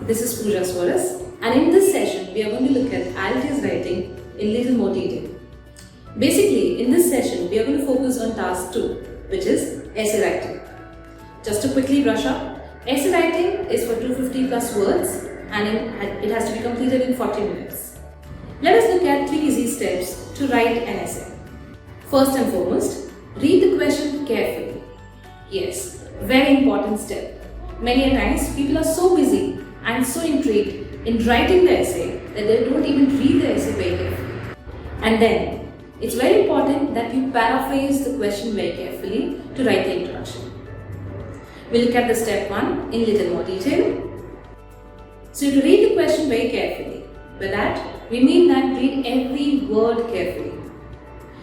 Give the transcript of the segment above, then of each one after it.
this is Pooja Soares, and in this session we are going to look at IELTS writing in little more detail. Basically, in this session we are going to focus on task 2, which is essay writing. Just to quickly brush up, essay writing is for 250 plus words and it has to be completed in 40 minutes. Let us look at 3 easy steps to write an essay. First and foremost, read the question carefully. Yes, very important step. Many a times people are so busy and so intrigued in writing the essay that they don't even read the essay very carefully. And then, it's very important that you paraphrase the question very carefully to write the introduction. We'll look at the step 1 in little more detail. So you have to read the question very carefully. By that, we mean that read every word carefully.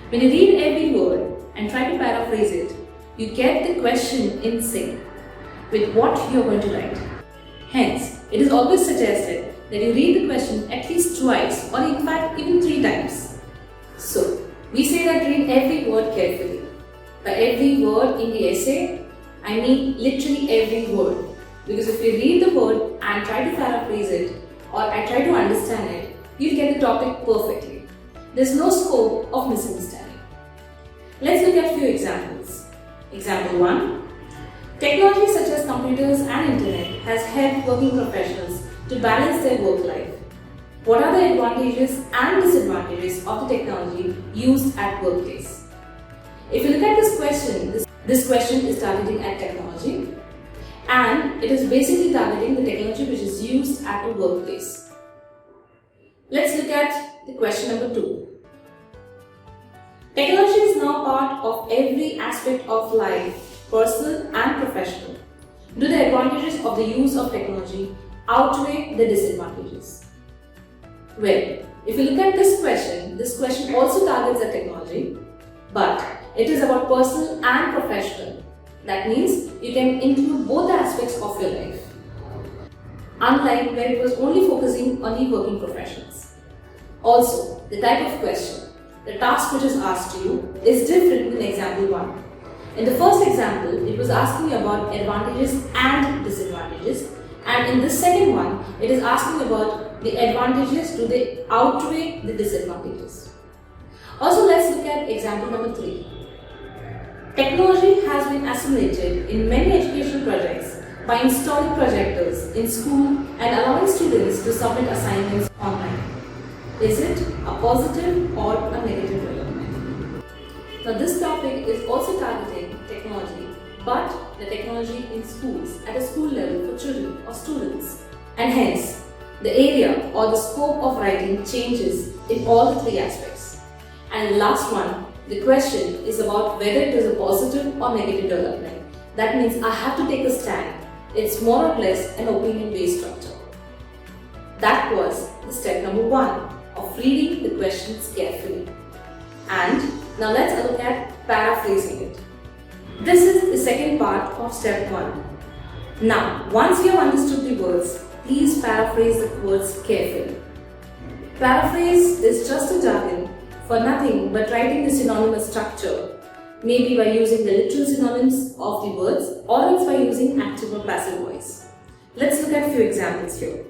When you read every word and try to paraphrase it, you get the question in sync with what you are going to write. Hence, it is always suggested that you read the question at least twice or in fact even 3 times. So, we say that read every word carefully. By every word in the essay, I mean literally every word. Because if you read the word and try to paraphrase it or I try to understand it, you'll get the topic perfectly. There's no scope of misunderstanding. Let's look at a few examples. Example 1. Technology such as computers and internet has helped working professionals to balance their work life. What are the advantages and disadvantages of the technology used at workplace? If you look at this question is targeting at technology and it is basically targeting the technology which is used at a workplace. Let's look at the question number 2. Technology is now part of every aspect of life, personal and professional. Do the advantages of the use of technology outweigh the disadvantages? Well, if you look at this question also targets at technology, but it is about personal and professional. That means you can include both aspects of your life. Unlike where it was only focusing on the working professionals. Also, the type of question, the task which is asked to you is different in example 1. In the first example, it was asking you about advantages and disadvantages, and in the second one, it is asking about the advantages, do they outweigh the disadvantages. Also, let's look at example number 3. Technology has been assimilated in many educational projects by installing projectors in school and allowing students to submit assignments online. Is it a positive or a negative development? Now, this topic is also targeting technology, but the technology in schools at a school level for children or students. And hence, the area or the scope of writing changes in all the 3 aspects. And the last one, the question is about whether it is a positive or negative development. That means I have to take a stand. It's more or less an opinion-based structure. That was the step number 1 of reading the questions carefully. And now let's look at paraphrasing it. This is the second part of step 1. Now, once you have understood the words, please paraphrase the words carefully. Paraphrase is just a jargon for nothing but writing the synonymous structure, maybe by using the literal synonyms of the words or else by using active or passive voice. Let's look at a few examples here.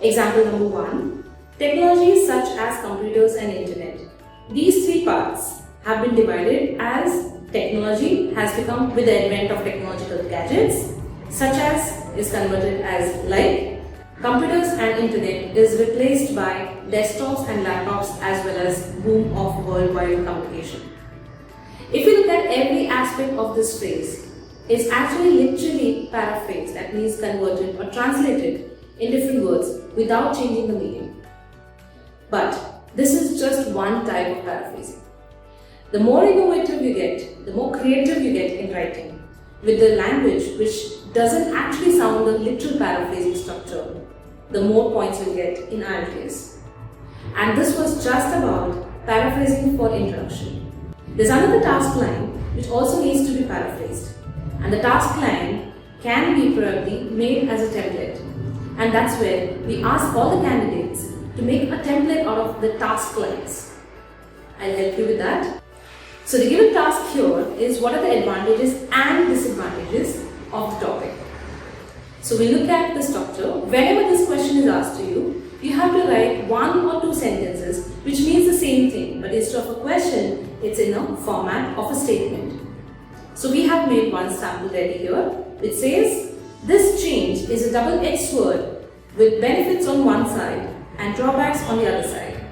Example number 1. Technologies such as computers and internet. These 3 parts have been divided as technology has become with the advent of technological gadgets, such as is converted as like computers and internet is replaced by desktops and laptops as well as boom of worldwide communication. If you look at every aspect of this phrase, it's actually literally paraphrased, that means converted or translated in different words without changing the meaning. But this is just one type of paraphrasing. The more innovative you get, the more creative you get in writing with the language which doesn't actually sound a literal paraphrasing structure, the more points you get in IELTS. And this was just about paraphrasing for introduction. There's another task line which also needs to be paraphrased, and the task line can be probably made as a template, and that's where we ask all the candidates to make a template out of the task lines. I'll help you with that. So the given task here is what are the advantages and disadvantages of the topic. So we look at the structure. Whenever this question is asked to you, you have to write 1 or 2 sentences which means the same thing, but instead of a question, it's in a format of a statement. So we have made one sample ready here, which says, this change is a double-edged sword with benefits on one side and drawbacks on the other side.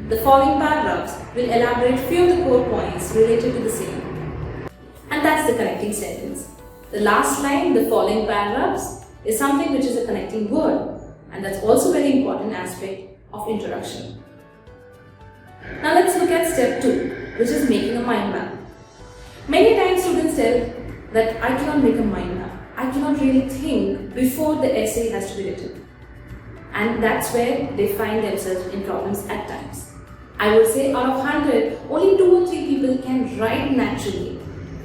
The following paragraphs will elaborate few of the core points related to the same. And that's the connecting sentence. The last line, the following paragraphs, is something which is a connecting word, and that's also a very important aspect of introduction. Now let's look at step 2, which is making a mind map. Many times students tell that I cannot make a mind map. I cannot really think before the essay has to be written. And that's where they find themselves in problems at times. I would say out of 100, only 2 or 3 people can write naturally,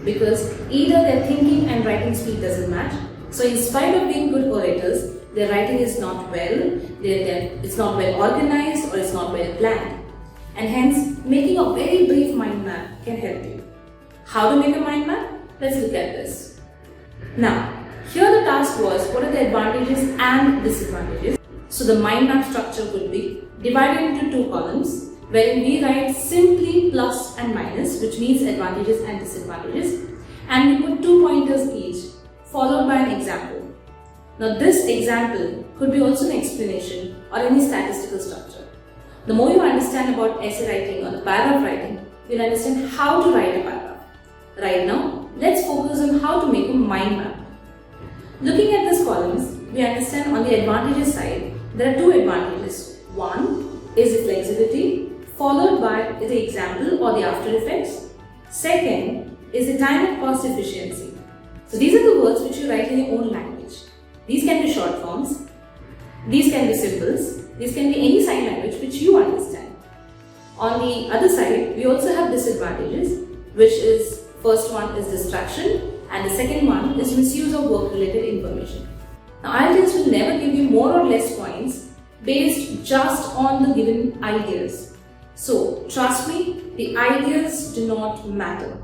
because either their thinking and writing speed doesn't match. So in spite of being good orators, their writing is not well, it's not well organized, or it's not well planned. And hence, making a very brief mind map can help you. How to make a mind map? Let's look at this. Now, here the task was, what are the advantages and disadvantages? So the mind map structure would be divided into 2 columns, wherein we write simply plus and minus, which means advantages and disadvantages, and we put 2 pointers each, followed by an example. Now this example could be also an explanation or any statistical structure. The more you understand about essay writing or the paragraph writing, you'll understand how to write a paragraph. Right now, let's focus on how to make a mind map. Looking at these columns, we understand on the advantages side, there are 2 advantages. One is the flexibility, followed by the example or the after effects. Second is the time and cost efficiency. So these are the words which you write in your own language. These can be short forms, these can be symbols, these can be any sign language which you understand. On the other side, we also have disadvantages, which is, first one is distraction, and the second one is misuse of work-related information. Now, IELTS will never give you more or less points based just on the given ideas. So, trust me, the ideas do not matter.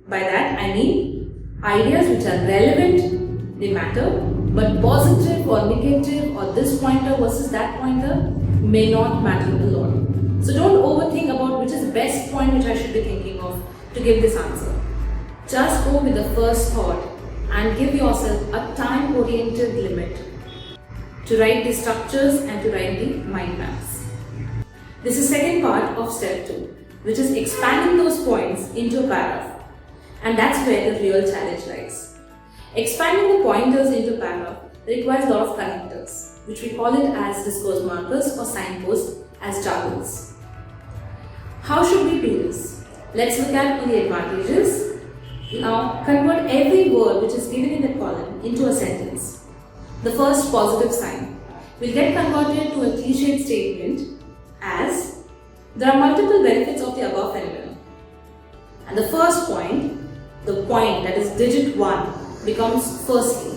By that, I mean ideas which are relevant, they matter, but positive or negative or this pointer versus that pointer may not matter a lot. So, don't overthink about which is the best point which I should be thinking of to give this answer. Just go with the first thought and give yourself a time-oriented limit to write the structures and to write the mind maps. This is second part of step 2, which is expanding those points into a paragraph. And that's where the real challenge lies. Expanding the pointers into a paragraph requires a lot of connectors, which we call it as discourse markers or signposts as jargons. How should we do this? Let's look at the advantages. Now, convert every word which is given in the column into a sentence. The first positive sign will get converted to a cliched statement as, there are multiple benefits of the above phenomenon. And the first point, the point that is digit 1, becomes firstly.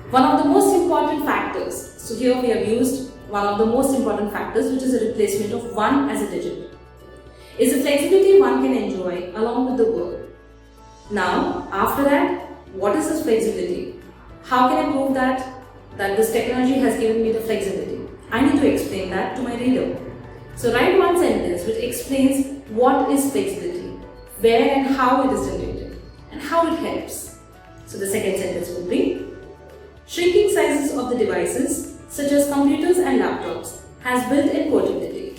One of the most important factors, so here we have used one of the most important factors, which is a replacement of 1 as a digit, is the flexibility one can enjoy along with the verb. Now, after that, what is this flexibility? How can I prove that this technology has given me the flexibility? I need to explain that to my reader. So write one sentence which explains what is flexibility, where and how it is generated, and how it helps. So the second sentence would be, shrinking sizes of the devices such as computers and laptops has built-in portability,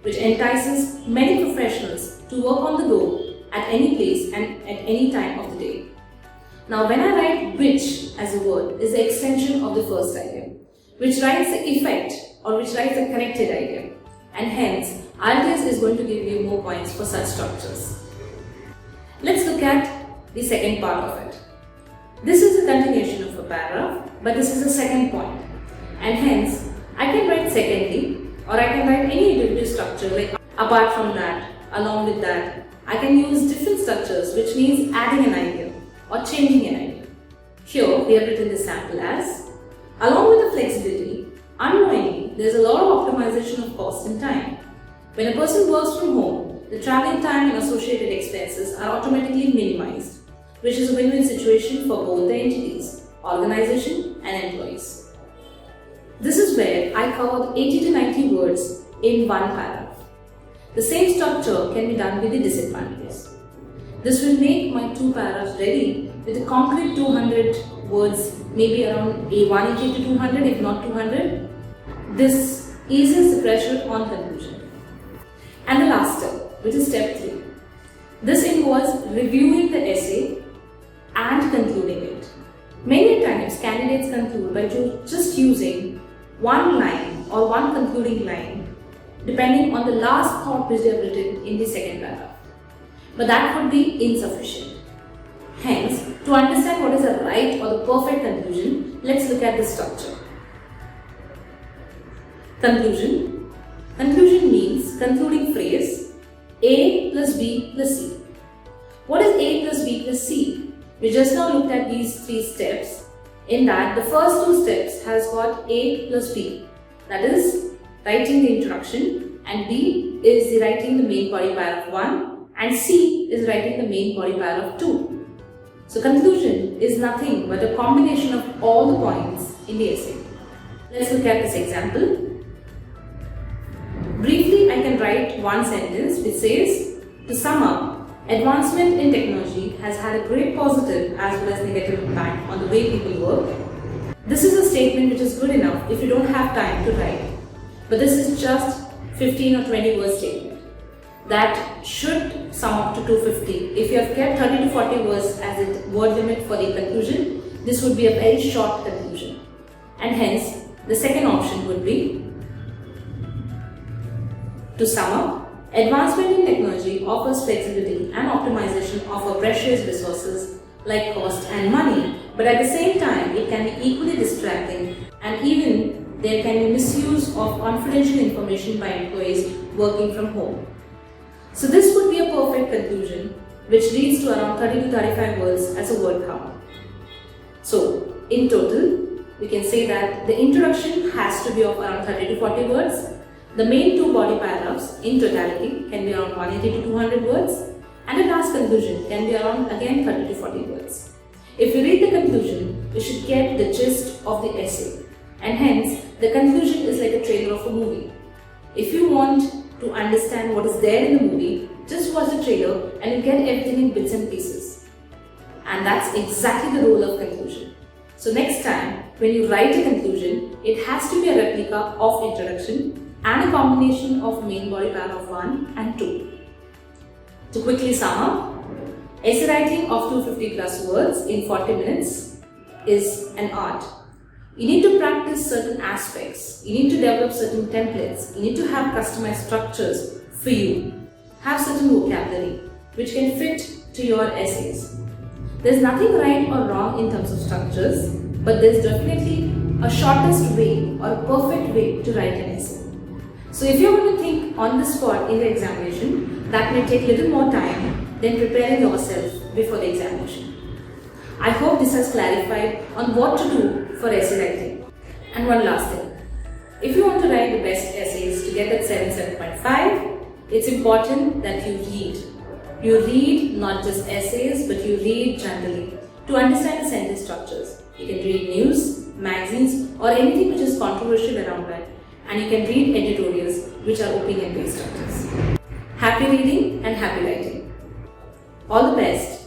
which entices many professionals to work on the go at any place and at any time of the day. Now, when I write which as a word is the extension of the first idea, which writes the effect or which writes the connected idea, and hence IELTS is going to give you more points for such structures. Let's look at the second part of it. This is a continuation of a paragraph, but this is the second point, and hence I can write secondly, or I can write any derivative structure like apart from that, along with that. I can use different structures, which means adding an idea or changing an idea. Here we have written this sample as, along with the flexibility, unknowingly there is a lot of optimization of cost and time. When a person works from home, the traveling time and associated expenses are automatically minimized, which is a win-win situation for both the entities. organization and employees. This is where I covered 80 to 90 words in one paragraph. The same structure can be done with the disadvantages. This will make my 2 paragraphs ready with a concrete 200 words, maybe around a 180 to 200 if not 200. This eases the pressure on conclusion. And the last step, which is step 3. This involves reviewing the essay and concluding it. Many times candidates conclude by just using one line or one concluding line depending on the last thought which they have written in the second paragraph. But that would be insufficient. Hence, to understand what is the right or the perfect conclusion, let's look at the structure. Conclusion. Conclusion means concluding phrase A plus B plus C. What is A plus B plus C? We just now looked at these 3 steps. In that, the first 2 steps has got A plus B. That is writing the introduction, and B is the writing the main body paragraph 1, and C is writing the main body paragraph 2. So conclusion is nothing but a combination of all the points in the essay. Let's look at this example. Briefly, I can write one sentence which says, to sum up, advancement in technology has had a great positive as well as negative impact on the way people work. This is a statement which is good enough if you don't have time to write. But this is just 15 or 20 word statement. That should sum up to 250. If you have kept 30 to 40 words as a word limit for the conclusion, this would be a very short conclusion. And hence, the second option would be, to sum up, advancement in technology offers flexibility and optimization of our precious resources like cost and money, but at the same time it can be equally distracting, and even there can be misuse of confidential information by employees working from home. So this would be a perfect conclusion which leads to around 30 to 35 words as a word count. So in total, we can say that the introduction has to be of around 30 to 40 words. The main 2 body paragraphs in totality can be around 180 to 200 words, and the last conclusion can be around again 30 to 40 words. If you read the conclusion, you should get the gist of the essay, and hence the conclusion is like a trailer of a movie. If you want to understand what is there in the movie, just watch the trailer and you get everything in bits and pieces. And that's exactly the role of conclusion. So next time when you write a conclusion, it has to be a replica of introduction and a combination of main body paragraph 1 and 2. To quickly sum up, essay writing of 250 plus words in 40 minutes is an art. You need to practice certain aspects, you need to develop certain templates, you need to have customized structures for you, have certain vocabulary which can fit to your essays. There's nothing right or wrong in terms of structures, but there's definitely a shortest way or a perfect way to write an essay. So if you're going to think on the spot in the examination, that may take a little more time than preparing yourself before the examination. I hope this has clarified on what to do for essay writing. And one last thing, if you want to write the best essays to get that 7.5, it's important that you read. You read not just essays, but you read generally to understand the sentence structures. You can read news, magazines, or anything which is controversial around that. And you can read editorials which are opinion-based structures. Happy reading and happy writing. All the best.